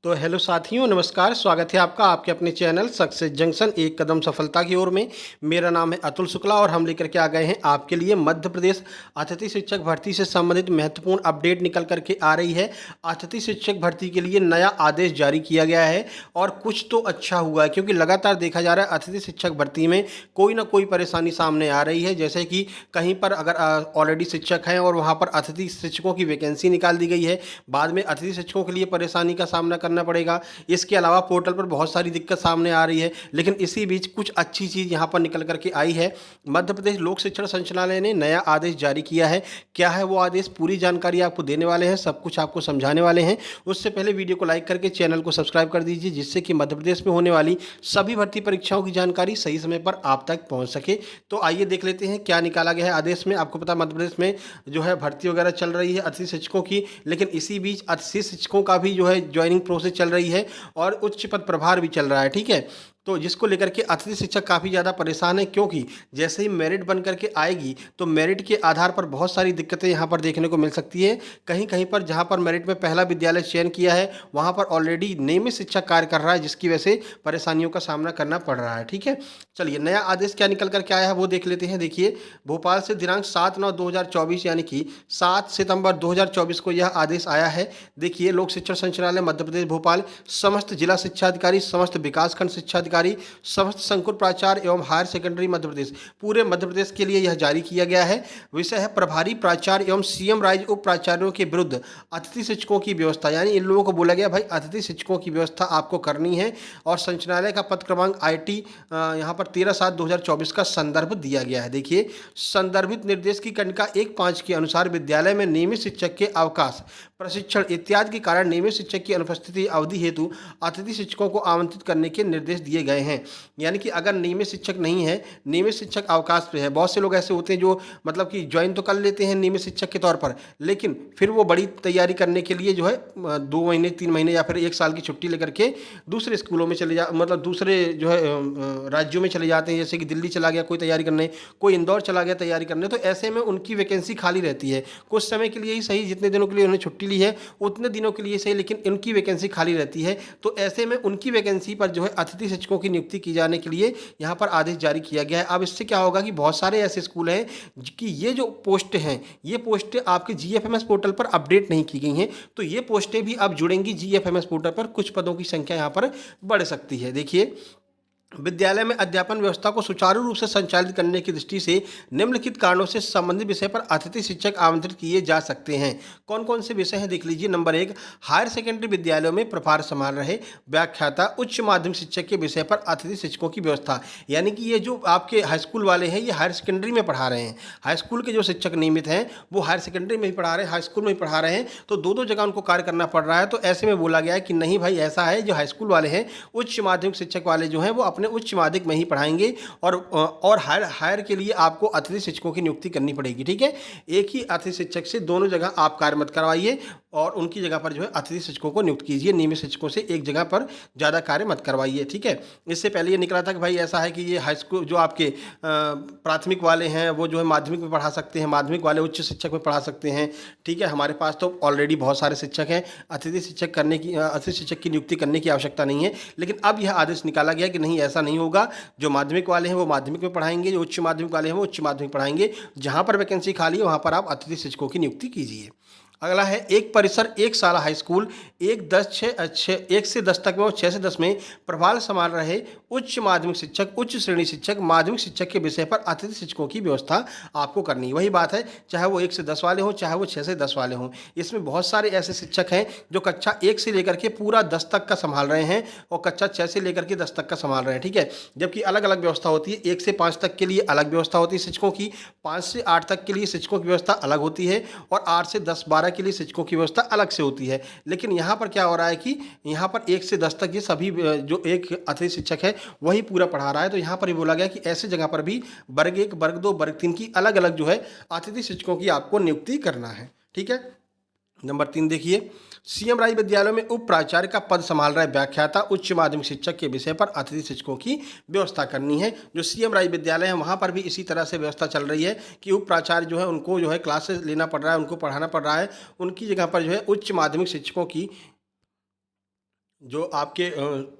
तो हेलो साथियों, नमस्कार। स्वागत है आपका आपके अपने चैनल सक्सेस जंक्शन एक कदम सफलता की ओर में। मेरा नाम है अतुल शुक्ला और हम लेकर के आ गए हैं आपके लिए मध्य प्रदेश अतिथि शिक्षक भर्ती से संबंधित महत्वपूर्ण अपडेट निकल करके आ रही है। अतिथि शिक्षक भर्ती के लिए नया आदेश जारी किया गया है और कुछ तो अच्छा हुआ है, क्योंकि लगातार देखा जा रहा है अतिथि शिक्षक भर्ती में कोई ना कोई परेशानी सामने आ रही है। जैसे कि कहीं पर अगर ऑलरेडी शिक्षक हैं और वहाँ पर अतिथि शिक्षकों की वैकेंसी निकाल दी गई है, बाद में अतिथि शिक्षकों के लिए परेशानी का सामना करना पड़ेगा। इसके अलावा पोर्टल पर बहुत सारी दिक्कत सामने आ रही है, लेकिन इसी बीच कुछ अच्छी चीज़ यहाँ पर निकल करके आई है। मध्य प्रदेश लोक शिक्षण संचालय ने नया आदेश जारी किया है। क्या है वो आदेश, पूरी जानकारी आपको देने वाले हैं, सब कुछ आपको समझाने वाले हैं। उससे पहले वीडियो को लाइक करके चैनल को सब्सक्राइब कर दीजिए, जिससे कि मध्य प्रदेश में होने वाली सभी भर्ती परीक्षाओं की जानकारी सही समय पर आप तक पहुँच सके। तो आइए देख लेते हैं क्या निकाला गया है आदेश में। आपको पता मध्य प्रदेश में जो है भर्ती वगैरह चल रही है अतिथि शिक्षकों की, लेकिन इसी बीच अतिथि शिक्षकों का भी जो है ज्वाइनिंग प्रोसेस चल रही है और उच्च पद प्रभार भी चल रहा है। ठीक है, तो जिसको लेकर के अतिथि शिक्षक काफ़ी ज़्यादा परेशान है, क्योंकि जैसे ही मेरिट बन करके आएगी तो मेरिट के आधार पर बहुत सारी दिक्कतें यहाँ पर देखने को मिल सकती है। कहीं कहीं पर जहाँ पर मेरिट में पहला विद्यालय चयन किया है वहाँ पर ऑलरेडी नियमित शिक्षक कार्य कर रहा है, जिसकी वजह से परेशानियों का सामना करना पड़ रहा है। ठीक है, चलिए नया आदेश क्या निकल करके आया है वो देख लेते हैं। देखिए, भोपाल से दिनांक 7/9/2024 यानी कि 7 सितंबर 2024 को यह आदेश आया है। देखिए, लोक शिक्षण संचालय मध्य प्रदेश भोपाल समस्त जिला शिक्षा अधिकारी, समस्त विकासखंड शिक्षा अधिकारी, समस्त संकुल प्राचार्य एवं हायर सेकेंडरी मध्य प्रदेश, पूरे मध्य प्रदेश के लिए यह जारी किया गया है। विषय है प्रभारी प्राचार्य एवं सीएम राइज उप प्राचार्यों के विरुद्ध अतिथि शिक्षकों की व्यवस्था। यानी इन लोगों को बोला गया भाई अतिथि शिक्षकों की व्यवस्था आपको करनी है। और संचालय का पद क्रमांक IT यहाँ पर 13/7/2024 का संदर्भ दिया गया है। देखिए, संदर्भित निर्देश की कंडिका 1.5 के अनुसार विद्यालय में नियमित शिक्षक के अवकाश, प्रशिक्षण इत्यादि के कारण नियमित शिक्षक की अनुपस्थिति अवधि हेतु अतिथि शिक्षकों को आमंत्रित करने के निर्देश दिए गए हैं। यानी कि अगर नियमित शिक्षक नहीं है, नियमित शिक्षक अवकाश पे है, बहुत से लोग ऐसे होते हैं जो मतलब कि ज्वाइन तो कर लेते हैं नियमित शिक्षक के तौर पर, लेकिन फिर वो बड़ी तैयारी करने के लिए जो है 2 महीने 3 महीने या फिर 1 साल की छुट्टी लेकर के दूसरे स्कूलों में चले मतलब दूसरे जो है राज्यों में चले जाते हैं। जैसे कि दिल्ली चला गया कोई तैयारी करने, कोई इंदौर चला गया तैयारी करने, तो ऐसे में उनकी वैकेंसी खाली रहती है। कुछ समय के लिए ही सही, जितने दिनों के लिए उन्होंने छुट्टी ली है उतने दिनों के लिए सही, लेकिन उनकी वैकेंसी खाली रहती है। तो ऐसे में उनकी वैकेंसी पर जो है अतिथि शिक्षकों की नियुक्ति की जाने के लिए यहाँ पर आदेश जारी किया गया है। अब इससे क्या होगा कि बहुत सारे ऐसे स्कूल हैं कि ये जो पोस्ट हैं, ये पोस्टें आपके GFMS पोर्टल पर अपडेट नहीं की गई हैं, तो ये पोस्टें भी अब जुड़ेंगी GFMS पोर्टल पर। कुछ पदों की संख्या यहाँ पर बढ़ सकती है। देखिए, विद्यालय में अध्यापन व्यवस्था को सुचारू रूप से संचालित करने की दृष्टि से निम्नलिखित कारणों से संबंधित विषय पर अतिथि शिक्षक आमंत्रित किए जा सकते हैं। कौन कौन से विषय हैं देख लीजिए। नंबर 1, हायर सेकेंडरी विद्यालयों में प्रभार संभाल रहे व्याख्याता उच्च माध्यमिक शिक्षक के विषय पर अतिथि शिक्षकों की व्यवस्था। यानी कि ये जो आपके हाई स्कूल वाले हैं ये हायर सेकेंडरी में पढ़ा रहे हैं, हाई स्कूल के जो शिक्षक नियमित हैं वो हायर सेकेंडरी में ही पढ़ा रहे हैं, हाई स्कूल में ही पढ़ा रहे हैं, तो दो जगह उनको कार्य करना पड़ रहा है। तो ऐसे में बोला गया है कि नहीं भाई, ऐसा है जो हाई स्कूल वाले हैं, उच्च माध्यमिक शिक्षक वाले जो हैं वो अपने उच्च माध्यमिक में ही पढ़ाएंगे और हायर के लिए आपको अतिथि शिक्षकों की नियुक्ति करनी पड़ेगी। ठीक है, एक ही अतिथि शिक्षक से दोनों जगह आप कार्य मत करवाइए और उनकी जगह पर जो है अतिथि शिक्षकों को नियुक्त कीजिए। नियमित शिक्षकों से एक जगह पर ज़्यादा कार्य मत करवाइए। ठीक है, इससे पहले ये निकला था कि भाई ऐसा है कि ये हाई स्कूल जो आपके प्राथमिक वाले हैं वो जो है माध्यमिक में पढ़ा सकते हैं, माध्यमिक वाले उच्च शिक्षक में पढ़ा सकते हैं। ठीक है, हमारे पास तो ऑलरेडी बहुत सारे शिक्षक हैं, अतिथि शिक्षक की नियुक्ति करने की आवश्यकता नहीं है। लेकिन अब यह आदेश निकाला गया कि नहीं, ऐसा नहीं होगा। जो माध्यमिक वाले हैं वो माध्यमिक में पढ़ाएंगे, जो उच्च माध्यमिक वाले हैं वो उच्च माध्यमिक पढ़ाएंगे। जहाँ पर वैकेंसी खाली है वहाँ पर आप अतिथि शिक्षकों की नियुक्ति कीजिए। अगला है, एक परिसर एक साल हाई स्कूल 1 से 10 तक में और 6 से 10 में प्रभार संभाल रहे उच्च माध्यमिक शिक्षक, उच्च श्रेणी शिक्षक, माध्यमिक शिक्षक के विषय पर अतिथि शिक्षकों की व्यवस्था आपको करनी है। वही बात है, चाहे वो 1 से 10 वाले हों, चाहे वो 6 से 10 वाले हों। इसमें बहुत सारे ऐसे शिक्षक हैं जो कक्षा 1 से लेकर के पूरा 10 तक का संभाल रहे हैं और कक्षा 6 से लेकर के 10 तक का संभाल रहे हैं। ठीक है, जबकि अलग अलग व्यवस्था होती है। 1 से 5 तक के लिए अलग व्यवस्था होती है शिक्षकों की, 5 से 8 तक के लिए शिक्षकों की व्यवस्था अलग होती है और 8 से 10-12 के लिए शिक्षकों की व्यवस्था अलग से होती है। लेकिन यहाँ पर क्या हो रहा है कि यहाँ पर 1 से 10 तक ये सभी जो एक अतिथि शिक्षक है वही पूरा पढ़ा रहा है। तो यहाँ पर ये बोला गया कि ऐसे जगह पर भी वर्ग 1, वर्ग 2, वर्ग 3 की अलग अलग जो है अतिथि शिक्षकों की आपको नियुक्ति करना है। ठीक है, नंबर 3 देखिए, सीएम राज विद्यालयों में उप प्राचार्य का पद संभाल रहे व्याख्याता उच्च माध्यमिक शिक्षक के विषय पर अतिथि शिक्षकों की व्यवस्था करनी है। जो सीएम राज विद्यालय है वहाँ पर भी इसी तरह से व्यवस्था चल रही है कि उप प्राचार्य जो है उनको जो है क्लासेस लेना पड़ रहा है, उनको पढ़ाना पड़ रहा है। उनकी जगह पर जो है उच्च माध्यमिक शिक्षकों की जो आपके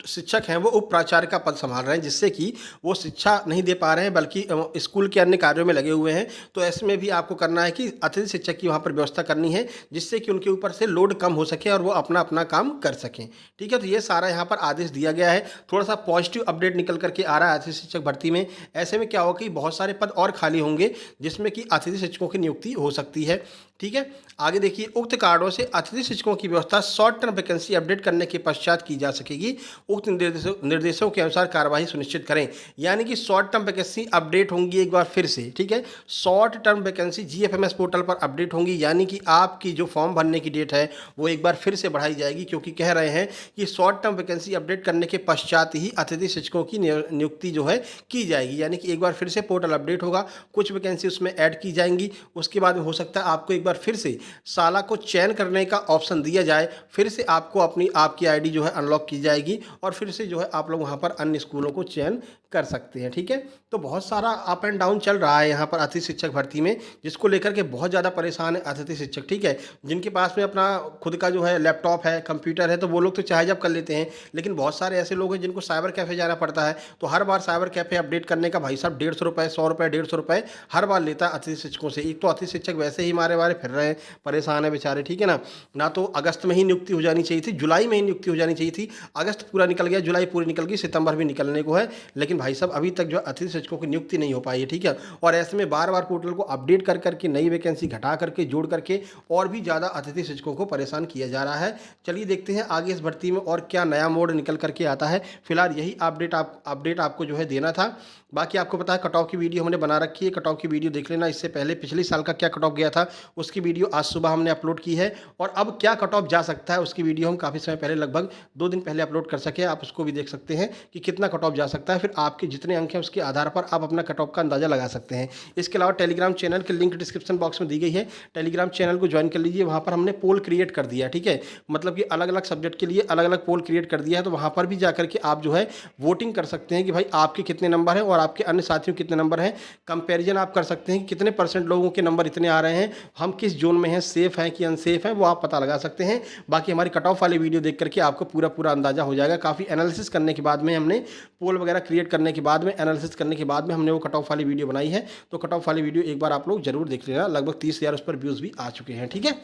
शिक्षक हैं वो उप प्राचार्य का पद संभाल रहे हैं, जिससे कि वो शिक्षा नहीं दे पा रहे हैं बल्कि स्कूल के अन्य कार्यों में लगे हुए हैं। तो ऐसे में भी आपको करना है कि अतिथि शिक्षक की वहाँ पर व्यवस्था करनी है, जिससे कि उनके ऊपर से लोड कम हो सके और वो अपना अपना काम कर सकें। ठीक है, तो ये सारा यहाँ पर आदेश दिया गया है। थोड़ा सा पॉजिटिव अपडेट निकल करके आ रहा है अतिथि शिक्षक भर्ती में। ऐसे में क्या होगा कि बहुत सारे पद और खाली होंगे, जिसमें कि अतिथि शिक्षकों की नियुक्ति हो सकती है। ठीक है, आगे देखिए, उक्त कार्डों से अतिथि शिक्षकों की व्यवस्था शॉर्ट टर्म वैकेंसी अपडेट करने के पश्चात की जा सकेगी। उक्त निर्देशों के अनुसार कार्यवाही सुनिश्चित करें। यानी कि शॉर्ट टर्म वैकेंसी अपडेट होंगी एक बार फिर से। ठीक है, short term vacancy GFMS portal पर अपडेट होंगी, यानी कि आपकी जो फॉर्म भरने की डेट है वो एक बार फिर से बढ़ाई जाएगी, क्योंकि कह रहे हैं कि शॉर्ट टर्म वैकेंसी अपडेट करने के पश्चात ही अतिथि शिक्षकों की नियुक्ति जो है की जाएगी। यानी कि एक बार फिर से पोर्टल अपडेट होगा, कुछ वैकेंसी उसमें ऐड की जाएंगी, उसके बाद हो सकता है आपको एक बार फिर से साला को चयन करने का ऑप्शन दिया जाए, फिर से आपको आपकी आईडी जो है अनलॉक की जाएगी और फिर से जो है आप लोग वहाँ पर अन्य स्कूलों को चयन कर सकते हैं। ठीक है, तो बहुत सारा अप एंड डाउन चल रहा है यहाँ पर अतिथि शिक्षक भर्ती में, जिसको लेकर के बहुत ज़्यादा परेशान है अतिथि शिक्षक। ठीक है, जिनके पास में अपना खुद का जो है लैपटॉप है, कंप्यूटर है, तो वो लोग तो चाहे जब कर लेते हैं, लेकिन बहुत सारे ऐसे लोग हैं जिनको साइबर कैफ़े जाना पड़ता है। तो हर बार साइबर कैफ़े अपडेट करने का भाई साहब 150 रुपये, 100 रुपये, 150 रुपये हर बार लेता है अतिथि शिक्षकों से। एक तो अतिथि शिक्षक वैसे ही मारे मारे फिर रहे हैं, परेशान है बेचारे। ठीक है ना तो अगस्त में ही नियुक्ति हो जानी चाहिए थी, जुलाई में ही नियुक्ति हो जानी चाहिए थी। अगस्त पूरा निकल गया, जुलाई पूरी निकल गई, सितंबर भी निकलने को है, लेकिन भाई साहब अभी तक जो अतिथि शिक्षकों की नियुक्ति नहीं हो पाई है। ठीक है, और ऐसे में बार बार पोर्टल को अपडेट कर करके नई वैकेंसी घटा करके जोड़ करके और भी ज़्यादा अतिथि शिक्षकों को परेशान किया जा रहा है। चलिए देखते हैं आगे इस भर्ती में और क्या नया मोड निकल करके आता है। फिलहाल यही अपडेट आपको जो है देना था। बाकी आपको पता है कट ऑफ की वीडियो हमने बना रखी है, कट ऑफ की वीडियो देख लेना। इससे पहले पिछले साल का क्या कट ऑफ गया था उसकी वीडियो आज सुबह हमने अपलोड की है, और अब क्या कट ऑफ जा सकता है उसकी वीडियो हम काफ़ी समय पहले, लगभग 2 दिन पहले अपलोड कर सके। आप उसको भी देख सकते हैं कि कितना कट ऑफ जा सकता है, फिर आपके जितने अंक हैं उसके आधार पर आप अपना कट ऑफ का अंदाज़ा लगा सकते हैं। इसके अलावा टेलीग्राम चैनल की लिंक डिस्क्रिप्शन बॉक्स में दी गई है, टेलीग्राम चैनल को ज्वाइन कर लीजिए। वहाँ पर हमने पोल क्रिएट कर दिया है। ठीक है, मतलब कि अलग अलग सब्जेक्ट के लिए अलग अलग पोल क्रिएट कर दिया है, तो वहाँ पर भी जा करके आप जो है वोटिंग कर सकते हैं कि भाई आपके कितने नंबर हैं और आपके अन्य साथियों कितने नंबर हैं। कंपैरिजन आप कर सकते हैं कि कितने % लोगों के नंबर इतने आ रहे हैं, हम किस जोन में हैं, सेफ हैं कि अनसेफ हैं, वो आप पता लगा सकते हैं। बाकी हमारी कट ऑफ वाली वीडियो देख करके आपको पूरा पूरा अंदाजा हो जाएगा। काफ़ी एनालिसिस करने के बाद में हमने पोल वगैरह क्रिएट करने के बाद में, एनालिसिस करने के बाद में हमने वो कट ऑफ वाली वीडियो बनाई है। तो कट ऑफ वाली वीडियो एक बार आप लोग जरूर देख लेना, लगभग 30,000 उस पर व्यूज़ भी आ चुके हैं। ठीक है,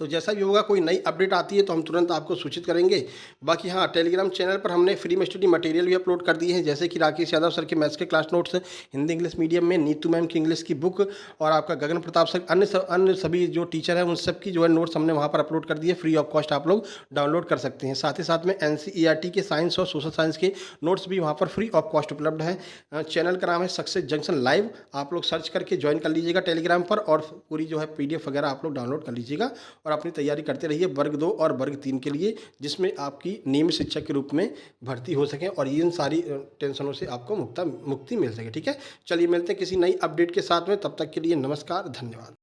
तो जैसा भी होगा, कोई नई अपडेट आती है तो हम तुरंत आपको सूचित करेंगे। बाकी हाँ, टेलीग्राम चैनल पर हमने फ्री में स्टडी मटेरियल भी अपलोड कर दिए हैं, जैसे कि राकेश यादव सर के मैथ्स के class notes, Hindi English medium में नीतू मैम की इंग्लिश की बुक, और आपका गगन प्रताप सर, अन्य सभी जो टीचर हैं उन सब की जो है नोट्स हमने वहाँ पर अपलोड कर दिए, फ्री ऑफ कॉस्ट आप लोग डाउनलोड कर सकते हैं। साथ ही साथ में NCERT के साइंस और सोशल साइंस के नोट्स भी वहाँ पर फ्री ऑफ कॉस्ट उपलब्ध हैं। चैनल का नाम है सक्सेस जंक्शन लाइव, आप लोग सर्च करके ज्वाइन कर लीजिएगा टेलीग्राम पर, और पूरी जो है PDF वगैरह आप लोग डाउनलोड कर लीजिएगा और अपनी तैयारी करते रहिए वर्ग 2 और वर्ग 3 के लिए, जिसमें आपकी नियमित शिक्षक के रूप में भर्ती हो सके और इन सारी टेंशनों से आपको मुक्ति मिल सके। ठीक है, चलिए मिलते हैं किसी नई अपडेट के साथ में, तब तक के लिए नमस्कार, धन्यवाद।